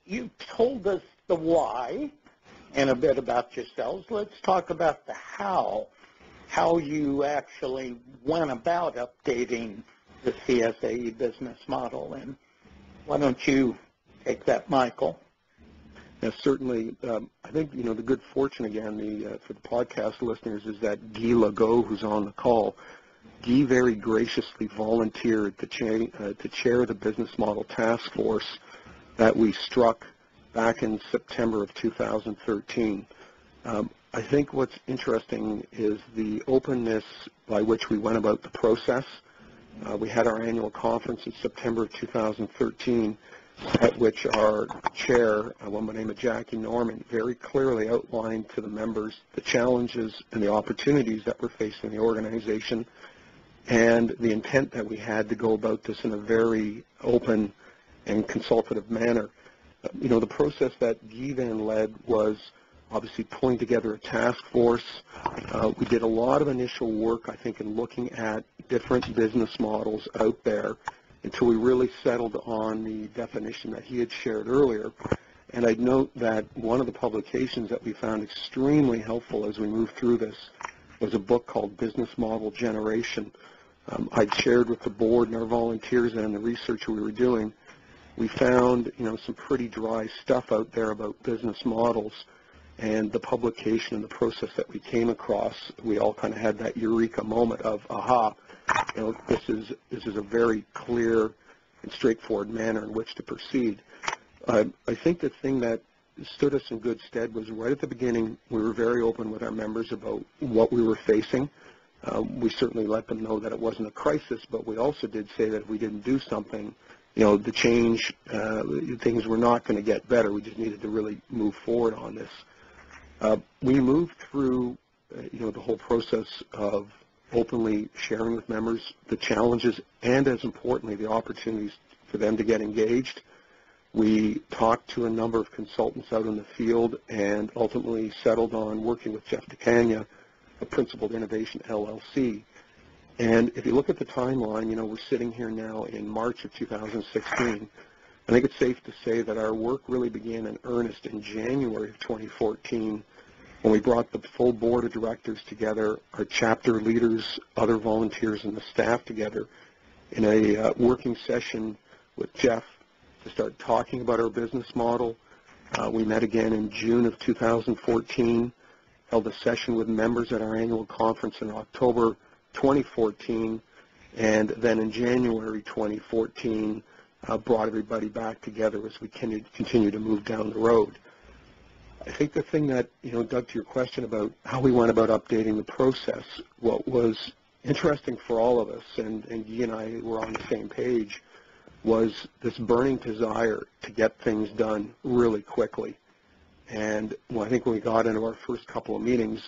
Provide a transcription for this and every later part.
you told us the why and a bit about yourselves. Let's talk about the how you actually went about updating the CSAE business model. And why don't you take that, Michael? Yes, certainly. I think, the good fortune, again, for the podcast listeners is that Guy Legault, who's on the call, Guy very graciously volunteered to chair the business model task force that we struck back in September of 2013. I think what's interesting is the openness by which we went about the process. We had our annual conference in September of 2013, at which our chair, a woman by the name of Jackie Norman, very clearly outlined to the members the challenges and the opportunities that were facing the organization, and the intent that we had to go about this in a very open and consultative manner. The process that Guy then led was obviously pulling together a task force. We did a lot of initial work, I think, in looking at different business models out there until we really settled on the definition that he had shared earlier. And I'd note that one of the publications that we found extremely helpful as we moved through this was a book called Business Model Generation. I'd shared with the board and our volunteers and the research we were doing. We found, some pretty dry stuff out there about business models, and the publication and the process that we came across, we all kind of had that eureka moment of, aha, this is a very clear and straightforward manner in which to proceed. I think the thing that stood us in good stead was right at the beginning, we were very open with our members about what we were facing. We certainly let them know that it wasn't a crisis, but we also did say that if we didn't do something, the change, things were not going to get better. We just needed to really move forward on this. We moved through, the whole process of openly sharing with members the challenges and, as importantly, the opportunities for them to get engaged. We talked to a number of consultants out in the field and ultimately settled on working with Jeff DeCania, a Principled Innovation LLC. And if you look at the timeline, we're sitting here now in March of 2016. I think it's safe to say that our work really began in earnest in January of 2014 when we brought the full board of directors together, our chapter leaders, other volunteers, and the staff together in a working session with Jeff to start talking about our business model. We met again in June of 2014, held a session with members at our annual conference in October 2014, and then in January 2014 brought everybody back together as we continue to move down the road. I think the thing that, Doug, to your question about how we went about updating the process, what was interesting for all of us, and Guy and I were on the same page, was this burning desire to get things done really quickly. And I think when we got into our first couple of meetings,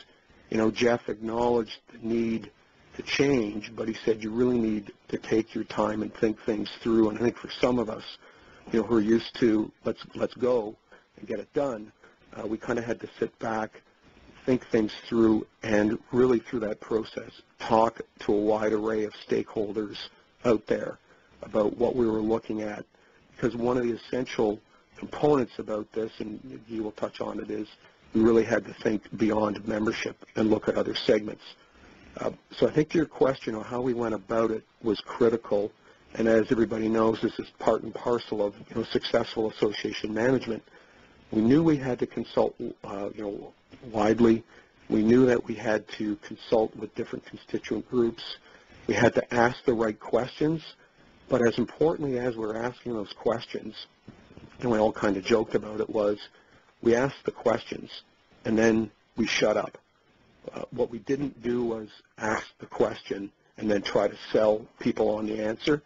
Jeff acknowledged the need to change, but he said you really need to take your time and think things through. And I think for some of us, who are used to let's go and get it done, we kind of had to sit back, think things through, and really through that process talk to a wide array of stakeholders out there about what we were looking at. Because one of the essential components about this, and Guy will touch on it, is we really had to think beyond membership and look at other segments. So I think to your question on how we went about it was critical, and as everybody knows, this is part and parcel of successful association management. We knew we had to consult widely. We knew that we had to consult with different constituent groups. We had to ask the right questions, but as importantly as we're asking those questions, and we all kind of joked about it, was we asked the questions and then we shut up. What we didn't do was ask the question and then try to sell people on the answer.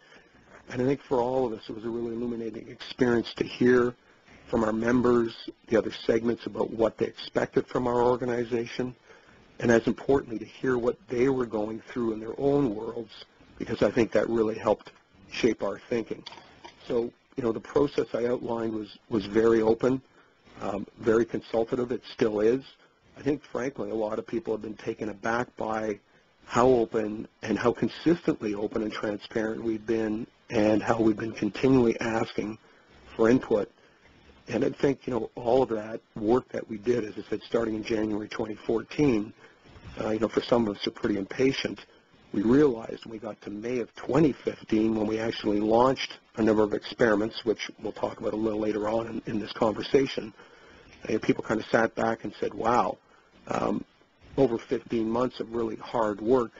And I think for all of us, it was a really illuminating experience to hear from our members, the other segments, about what they expected from our organization, and as importantly, to hear what they were going through in their own worlds, because I think that really helped shape our thinking. So, the process I outlined was very open, very consultative. It still is. I think, frankly, a lot of people have been taken aback by how open and how consistently open and transparent we've been, and how we've been continually asking for input. And I think, all of that work that we did, as I said, starting in January 2014, for some of us are pretty impatient. We realized when we got to May of 2015, when we actually launched a number of experiments, which we'll talk about a little later on in this conversation, people kind of sat back and said, wow, over 15 months of really hard work,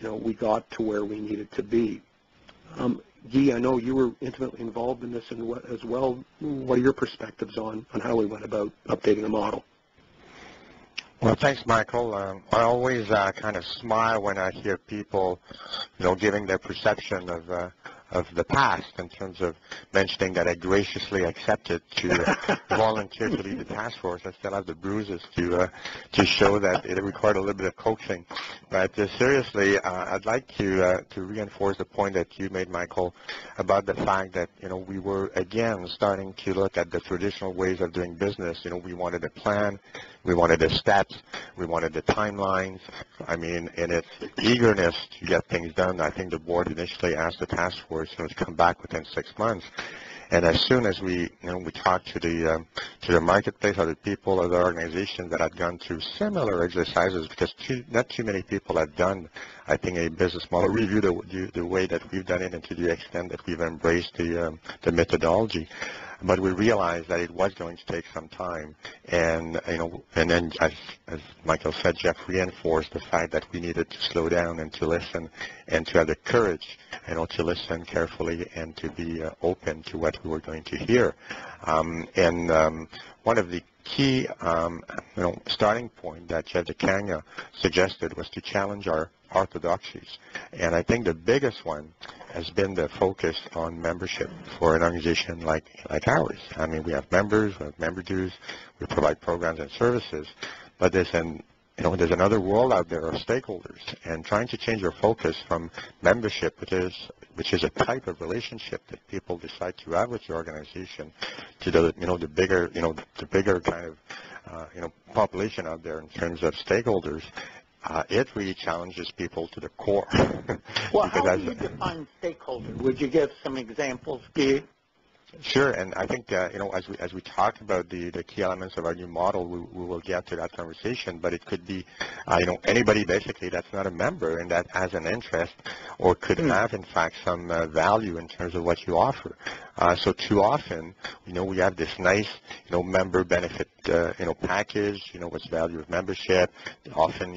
we got to where we needed to be. Guy, I know you were intimately involved in this as well. What are your perspectives on how we went about updating the model? Well, thanks, Michael. I always kind of smile when I hear people, giving their perception of the past in terms of mentioning that I graciously accepted to volunteer to lead the task force. I still have the bruises to show that it required a little bit of coaxing. But seriously, I'd like to reinforce the point that you made, Michael, about the fact that we were again starting to look at the traditional ways of doing business. We wanted a plan, we wanted the steps, we wanted the timelines. I mean, in its eagerness to get things done, I think the board initially asked the task force to come back within 6 months. And as soon as we talked to the marketplace, other people, other organizations that had gone through similar exercises, because not too many people had done, I think, a business model review the way that we've done it, and to the extent that we've embraced the methodology. But we realized that it was going to take some time, and then as Michael said, Jeff reinforced the fact that we needed to slow down and to listen, and to have the courage, to listen carefully and to be open to what we were going to hear. One of the key, starting point that Jeff DeCania suggested was to challenge our orthodoxies, and I think the biggest one has been the focus on membership for an organization like ours. I mean, we have members, we have member dues, we provide programs and services, but there's another world out there of stakeholders, and trying to change your focus from membership, which is a type of relationship that people decide to have with your organization, to the bigger kind of population out there in terms of stakeholders. It really challenges people to the core. Well, how do you define stakeholder? Would you give some examples, Guy? Sure, and I think as we talk about the key elements of our new model, we will get to that conversation. But it could be anybody basically that's not a member and that has an interest or could have in fact some value in terms of what you offer. So too often, we have this nice member benefit package. What's the value of membership? Often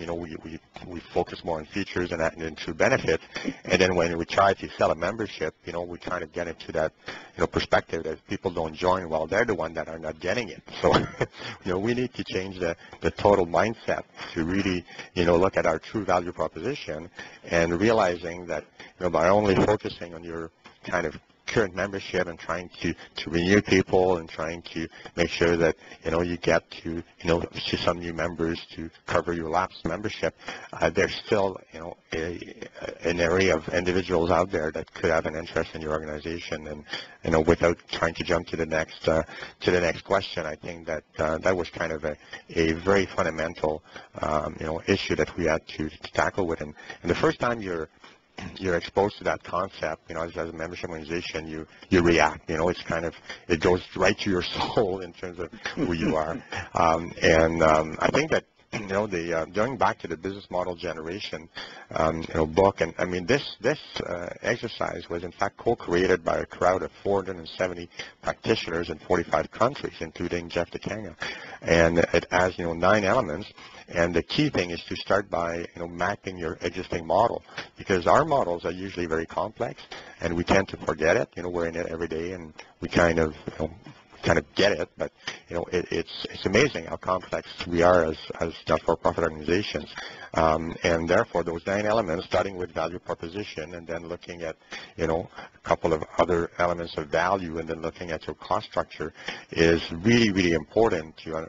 we focus more on features and true benefits. And then when we try to sell a membership, we kind of get into that perspective that people don't join, well, they're the ones that are not getting it. So, we need to change the total mindset to really, look at our true value proposition, and realizing that, by only focusing on your kind of current membership and trying to renew people and trying to make sure that you get to some new members to cover your lapsed membership, there's still an array of individuals out there that could have an interest in your organization. And without trying to jump to the next question, I think that that was kind of a very fundamental issue that we had to tackle with. And the first time you're exposed to that concept, as a membership organization, you react. It's kind of, it goes right to your soul in terms of who you are. I think that going back to the business model generation, book, and I mean this exercise was in fact co-created by a crowd of 470 practitioners in 45 countries, including Jeff DeCania, and it has 9 elements. And the key thing is to start by mapping your existing model, because our models are usually very complex, and we tend to forget it. We're in it every day, and we kind of get it, but it's amazing how complex we are as not-for-profit organizations, and therefore those 9 elements, starting with value proposition, and then looking at a couple of other elements of value, and then looking at your cost structure, is really, really important to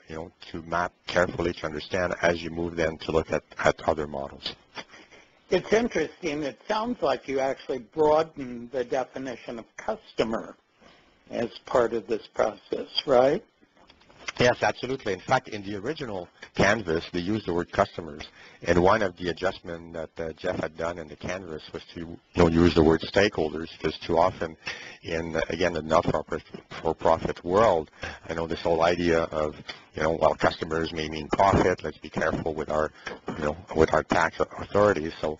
map carefully, to understand as you move then to look at other models. It's interesting. It sounds like you actually broadened the definition of customer as part of this process, right? Yes, absolutely. In fact, in the original canvas, they use the word customers. And one of the adjustments that Jeff had done in the canvas was to use the word stakeholders, because too often in, again, the not-for-profit world, this whole idea of, well, customers may mean profit. Let's be careful with our, with our tax authorities. So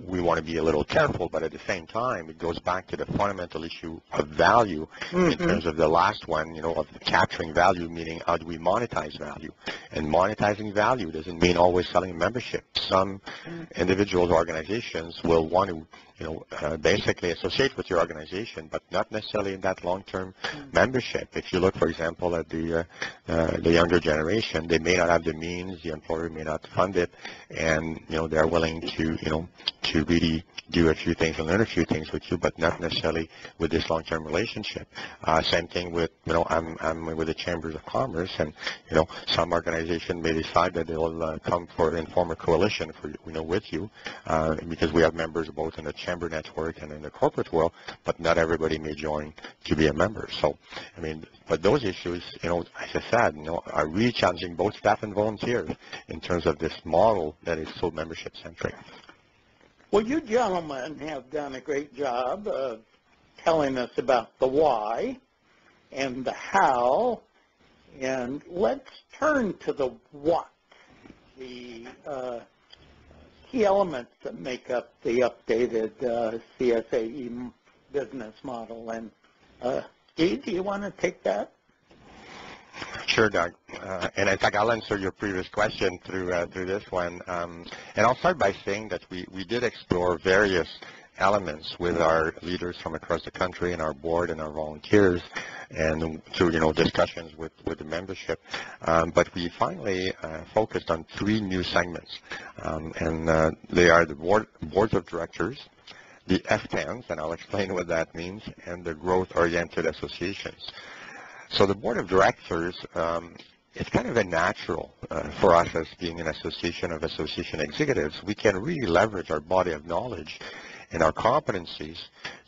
we want to be a little careful, but at the same time, it goes back to the fundamental issue of value in terms of the last one, of capturing value, meaning how do we monetize value? And monetizing value doesn't mean always selling a membership. Some individuals, organizations will want to basically associate with your organization, but not necessarily in that long-term membership. If you look, for example, at the younger generation, they may not have the means, the employer may not fund it, and they're willing to really do a few things and learn a few things with you, but not necessarily with this long-term relationship. Same thing with, I'm with the Chambers of Commerce, and some organization may decide that they'll come and form a coalition for with you, because we have members both in the chamber network and in the corporate world, but not everybody may join to be a member. So, but those issues, as I said, are really challenging both staff and volunteers in terms of this model that is so membership-centric. Well, you gentlemen have done a great job of telling us about the why and the how, and let's turn to the what, the key elements that make up the updated CSAE business model. And Guy, do you want to take that? Sure, Doug. And in fact, I'll answer your previous question through this one. And I'll start by saying that we did explore various elements with our leaders from across the country and our board and our volunteers, and through discussions with the membership. But we finally focused on 3 new segments, and they are the boards of directors, the F10s, and I'll explain what that means, and the growth-oriented associations. So the board of directors, it's kind of a natural for us as being an association of association executives. We can really leverage our body of knowledge and our competencies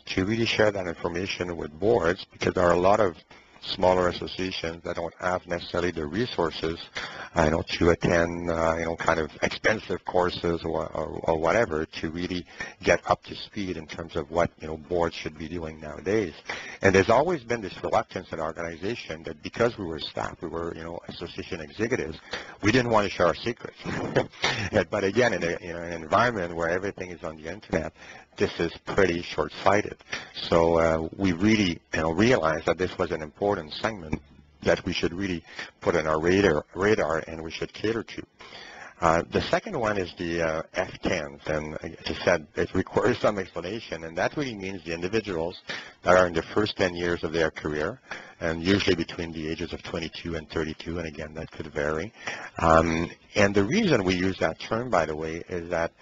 to really share that information with boards, because there are a lot of smaller associations that don't have necessarily the resources, to attend, kind of expensive courses or whatever to really get up to speed in terms of what, boards should be doing nowadays. And there's always been this reluctance in our organization that because we were staff, we were, association executives, we didn't want to share our secrets. But again, in an environment where everything is on the internet, this is pretty short-sighted. So we really realized that this was an important segment that we should really put on our radar and we should cater to. The second one is the F10s, and as I said, it requires some explanation, and that really means the individuals that are in the first 10 years of their career, and usually between the ages of 22 and 32, and again, that could vary. And the reason we use that term, by the way, is that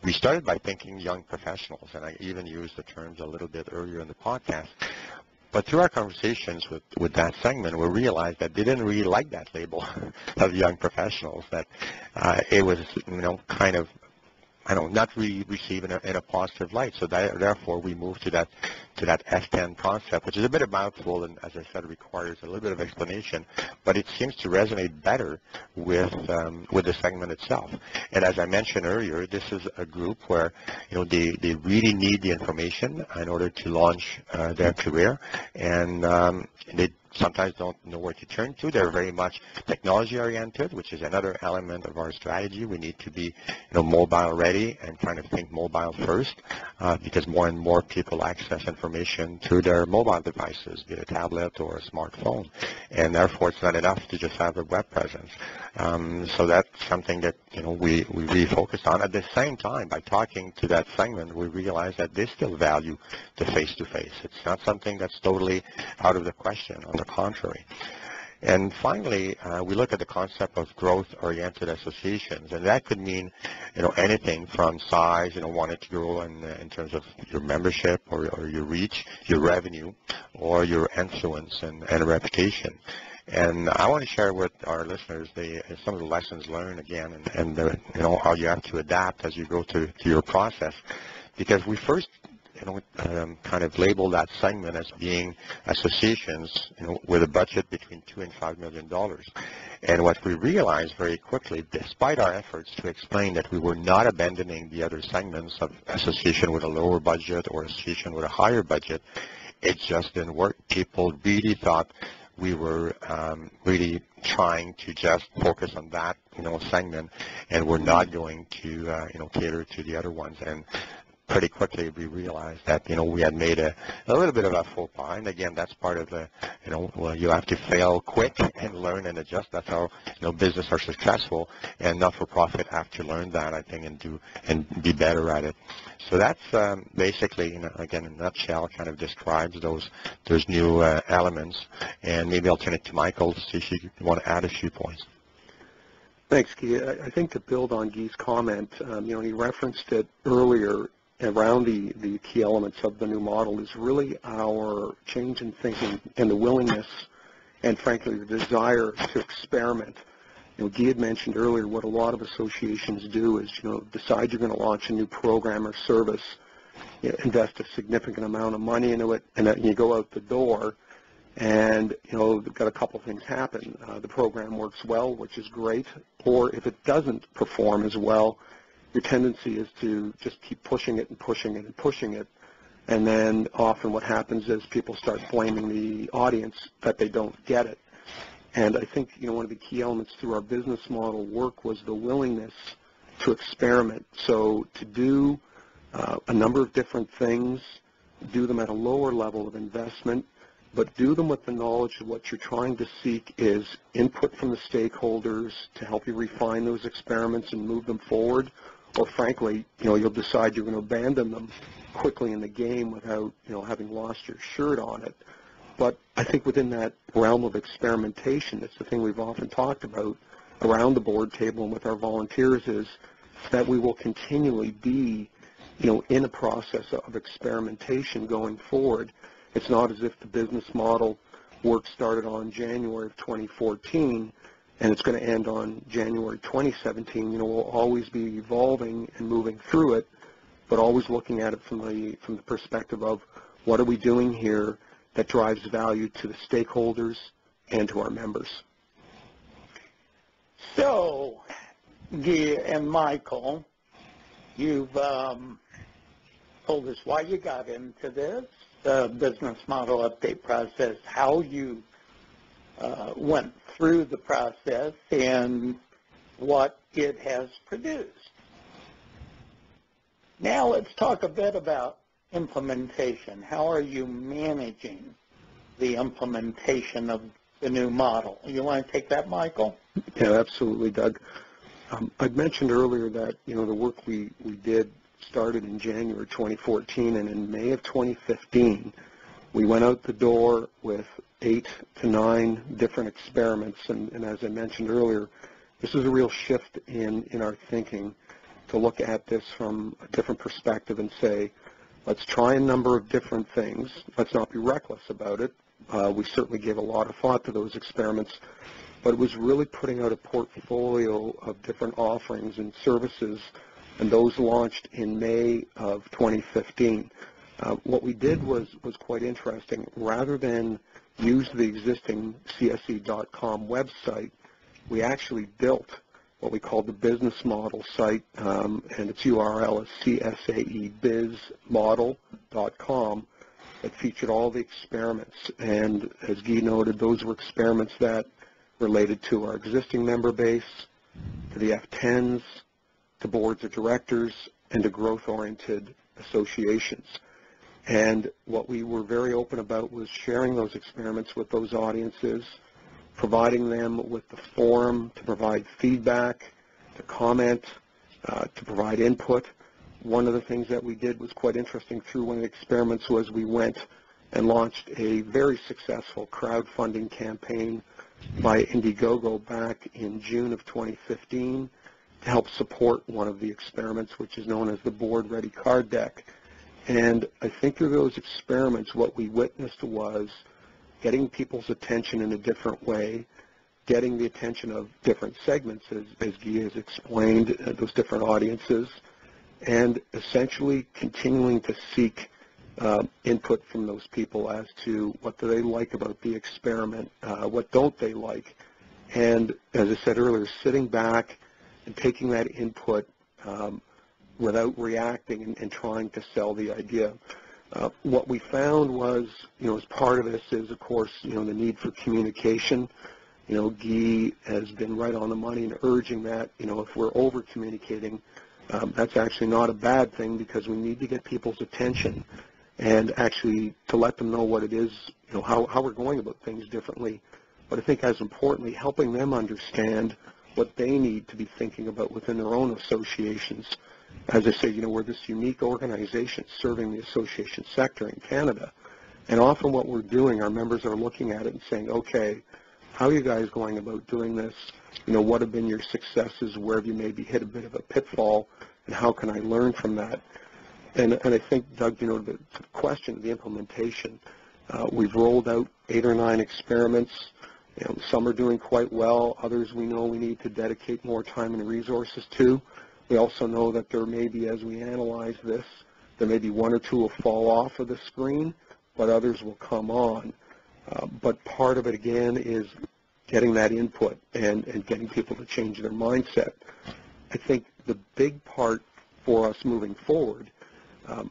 we started by thinking young professionals, and I even used the terms a little bit earlier in the podcast. But through our conversations with that segment, we realized that they didn't really like that label of young professionals, that it was, kind of, not really received in a positive light. So therefore, we moved to that F10 concept, which is a bit of a mouthful, and as I said, requires a little bit of explanation, but it seems to resonate better with the segment itself. And as I mentioned earlier, this is a group where, they really need the information in order to launch their career, and they sometimes don't know where to turn to. They're very much technology-oriented, which is another element of our strategy. We need to be, mobile-ready and kind of think mobile first, because more and more people access information through their mobile devices, be it a tablet or a smartphone, and therefore it's not enough to just have a web presence. So that's something that, we really focused on. At the same time, by talking to that segment, we realized that they still value the face-to-face. It's not something that's totally out of the question. On the contrary. And finally, we look at the concept of growth-oriented associations, and that could mean, anything from size, wanting to grow in terms of your membership or your reach, your revenue, or your influence and reputation. And I want to share with our listeners some of the lessons learned again, and how you have to adapt as you go through your process, because we first kind of label that segment as being associations, with a budget between $2 and $5 million. And what we realized very quickly, despite our efforts to explain that we were not abandoning the other segments of association with a lower budget or association with a higher budget, it just didn't work. People really thought we were really trying to just focus on that, segment, and we're not going to, cater to the other ones. And pretty quickly we realized that, we had made a little bit of a faux pas. And again, that's part of the, well, you have to fail quick and learn and adjust. That's how, business are successful, and not-for-profit have to learn that, I think, and be better at it. So that's basically, again, in a nutshell, kind of describes those new elements. And maybe I'll turn it to Michael to see if you want to add a few points. Thanks, Guy. I think to build on Guy's comment, he referenced it earlier around the key elements of the new model is really our change in thinking and the willingness and, frankly, the desire to experiment. Guy had mentioned earlier what a lot of associations do is, decide you're going to launch a new program or service, invest a significant amount of money into it, and then you go out the door and, they've got a couple things happen. The program works well, which is great, or if it doesn't perform as well, your tendency is to just keep pushing it and pushing it and pushing it. And then often what happens is people start blaming the audience that they don't get it. And I think, one of the key elements through our business model work was the willingness to experiment. So to do a number of different things, do them at a lower level of investment, but do them with the knowledge of what you're trying to seek is input from the stakeholders to help you refine those experiments and move them forward. Or frankly, you'll decide you're going to abandon them quickly in the game without, having lost your shirt on it. But I think within that realm of experimentation, it's the thing we've often talked about around the board table and with our volunteers is that we will continually be, in a process of experimentation going forward. It's not as if the business model work started on January of 2014 and it's going to end on January 2017. We'll always be evolving and moving through it, but always looking at it from the perspective of what are we doing here that drives value to the stakeholders and to our members. So, Guy and Michael, you've told us why you got into this, the business model update process, how you went through the process, and what it has produced. Now let's talk a bit about implementation. How are you managing the implementation of the new model? You want to take that, Michael? Yeah, absolutely, Doug. I'd mentioned earlier that, the work we did started in January 2014, and in May of 2015, we went out the door with 8 to 9 different experiments, and as I mentioned earlier, this is a real shift in our thinking to look at this from a different perspective and say, let's try a number of different things. Let's not be reckless about it. We certainly gave a lot of thought to those experiments, but it was really putting out a portfolio of different offerings and services, and those launched in May of 2015. What we did was quite interesting. Rather than use the existing CSAE.com website, we actually built what we called the business model site, and its URL is CSAEBizModel.com. It featured all the experiments, and as Guy noted, those were experiments that related to our existing member base, to the F10s, to boards of directors, and to growth-oriented associations. And what we were very open about was sharing those experiments with those audiences, providing them with the forum to provide feedback, to comment, to provide input. One of the things that we did was quite interesting through one of the experiments was we went and launched a very successful crowdfunding campaign by Indiegogo back in June of 2015 to help support one of the experiments, which is known as the Board Ready Card Deck. And I think through those experiments, what we witnessed was getting people's attention in a different way, getting the attention of different segments, as Guy has explained, those different audiences, and essentially continuing to seek input from those people as to what do they like about the experiment, what don't they like, And as I said earlier, sitting back and taking that input without reacting and trying to sell the idea. What we found was, as part of this is, of course, the need for communication. Guy has been right on the money in urging that, if we're over-communicating, that's actually not a bad thing because we need to get people's attention and actually to let them know what it is, how we're going about things differently. But I think as importantly, helping them understand what they need to be thinking about within their own associations. As I say, we're this unique organization serving the association sector in Canada. And often what we're doing, our members are looking at it and saying, okay, how are you guys going about doing this? What have been your successes? Where have you maybe hit a bit of a pitfall? And how can I learn from that? And I think, Doug, the question, the implementation, we've rolled out 8 or 9 experiments. Some are doing quite well. Others we know we need to dedicate more time and resources to. We also know that there may be, as we analyze this, there may be 1 or 2 will fall off of the screen, but others will come on. But part of it, again, is getting that input and getting people to change their mindset. I think the big part for us moving forward,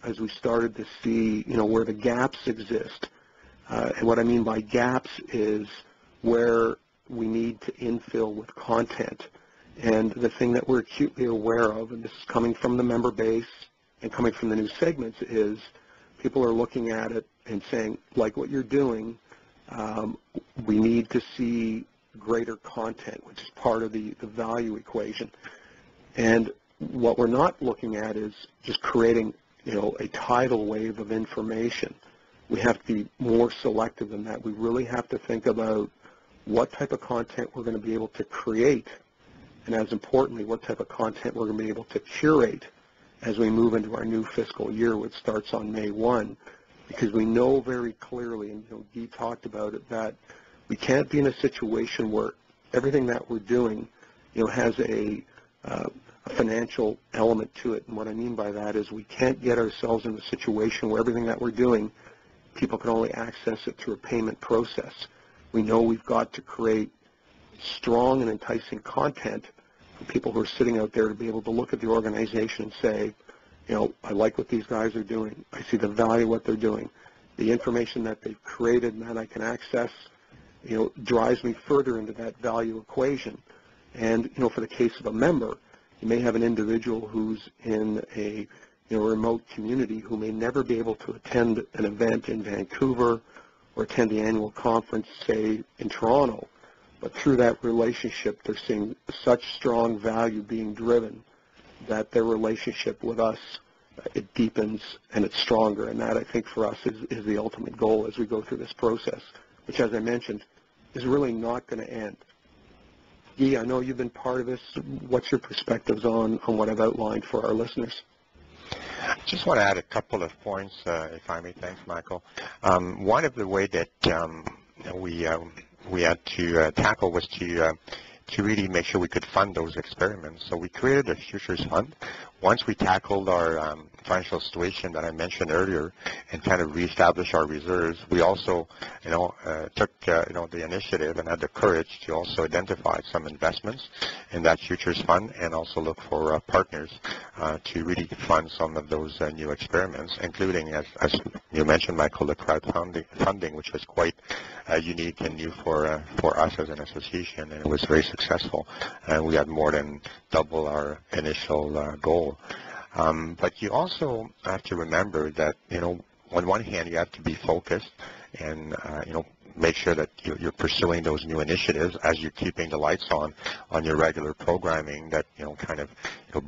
as we started to see, where the gaps exist, and what I mean by gaps is where we need to infill with content. And the thing that we're acutely aware of, and this is coming from the member base and coming from the new segments, is people are looking at it and saying, like what you're doing, we need to see greater content, which is part of the value equation. And what we're not looking at is just creating, a tidal wave of information. We have to be more selective than that. We really have to think about what type of content we're going to be able to create, and as importantly, what type of content we're going to be able to curate as we move into our new fiscal year, which starts on May 1, because we know very clearly, and Guy talked about it, that we can't be in a situation where everything that we're doing, has a financial element to it. And what I mean by that is we can't get ourselves in a situation where everything that we're doing, people can only access it through a payment process. We know we've got to create strong and enticing content for people who are sitting out there to be able to look at the organization and say, I like what these guys are doing. I see the value of what they're doing. The information that they've created and that I can access, drives me further into that value equation. And, for the case of a member, you may have an individual who's in a remote community who may never be able to attend an event in Vancouver or attend the annual conference, say, in Toronto. But through that relationship, they're seeing such strong value being driven that their relationship with us, it deepens and it's stronger. And that, I think, for us is the ultimate goal as we go through this process, which, as I mentioned, is really not going to end. Guy, I know you've been part of this. What's your perspectives on what I've outlined for our listeners? I just want to add a couple of points, if I may. Thanks, Michael. One of the way that we had to tackle was to really make sure we could fund those experiments. So we created a futures fund. Once we tackled our financial situation that I mentioned earlier and kind of reestablished our reserves, we also, took, the initiative and had the courage to also identify some investments in that futures fund and also look for partners to really fund some of those new experiments, including, as you mentioned, Michael, the crowdfunding, which was quite unique and new for us as an association, and it was very successful. And we had more than double our initial goal. But you also have to remember that, on one hand, you have to be focused and, make sure that you're pursuing those new initiatives as you're keeping the lights on your regular programming that, kind of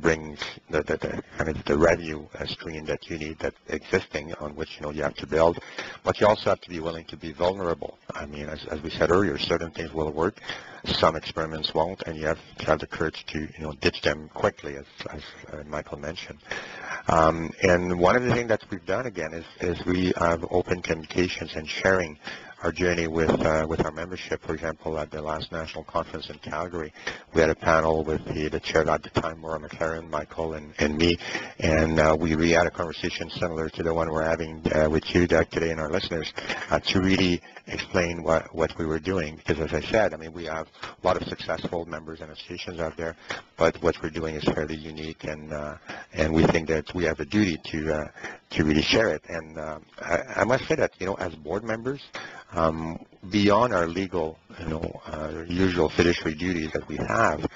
brings the revenue stream that you need, that existing on which, you have to build. But you also have to be willing to be vulnerable. I mean, as we said earlier, certain things will work, some experiments won't, and you have to have the courage to, ditch them quickly, as Michael mentioned. And one of the things that we've done, again, is we have open communications and sharing our journey with our membership. For example, at the last national conference in Calgary, we had a panel with the chair at the time, Maura McLaren, Michael, and me, and we had a conversation similar to the one we're having with you, Doug, today, and our listeners, to really explain what we were doing. Because as I said, I mean, we have a lot of successful members and associations out there, but what we're doing is fairly unique, and we think that we have a duty to really share it. And I must say that, as board members, beyond our legal, usual fiduciary duties that we have,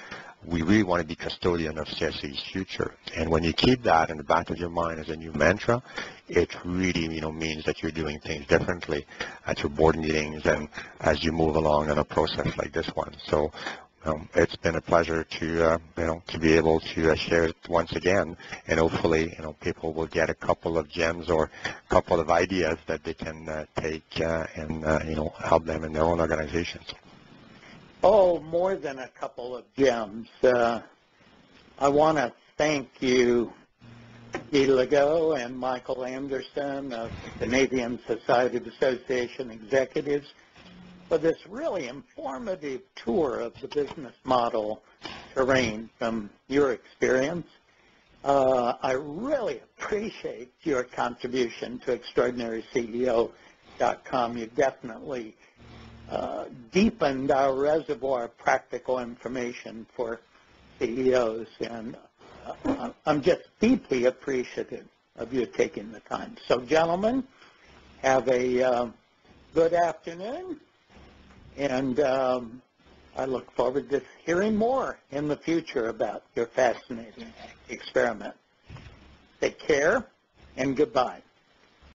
we really want to be custodian of CSAE's future. And when you keep that in the back of your mind as a new mantra, it really, means that you're doing things differently at your board meetings and as you move along in a process like this one. So it's been a pleasure to be able to share it once again, and hopefully, people will get a couple of gems or a couple of ideas that they can take and help them in their own organizations. Oh, more than a couple of gems. I want to thank you, Guy Legault and Michael Anderson of the Canadian Society of Association Executives, for this really informative tour of the business model terrain from your experience. I really appreciate your contribution to ExtraordinaryCEO.com. You definitely deepened our reservoir of practical information for CEOs, and I'm just deeply appreciative of you taking the time. So, gentlemen, have a good afternoon, and I look forward to hearing more in the future about your fascinating experiment. Take care, and goodbye.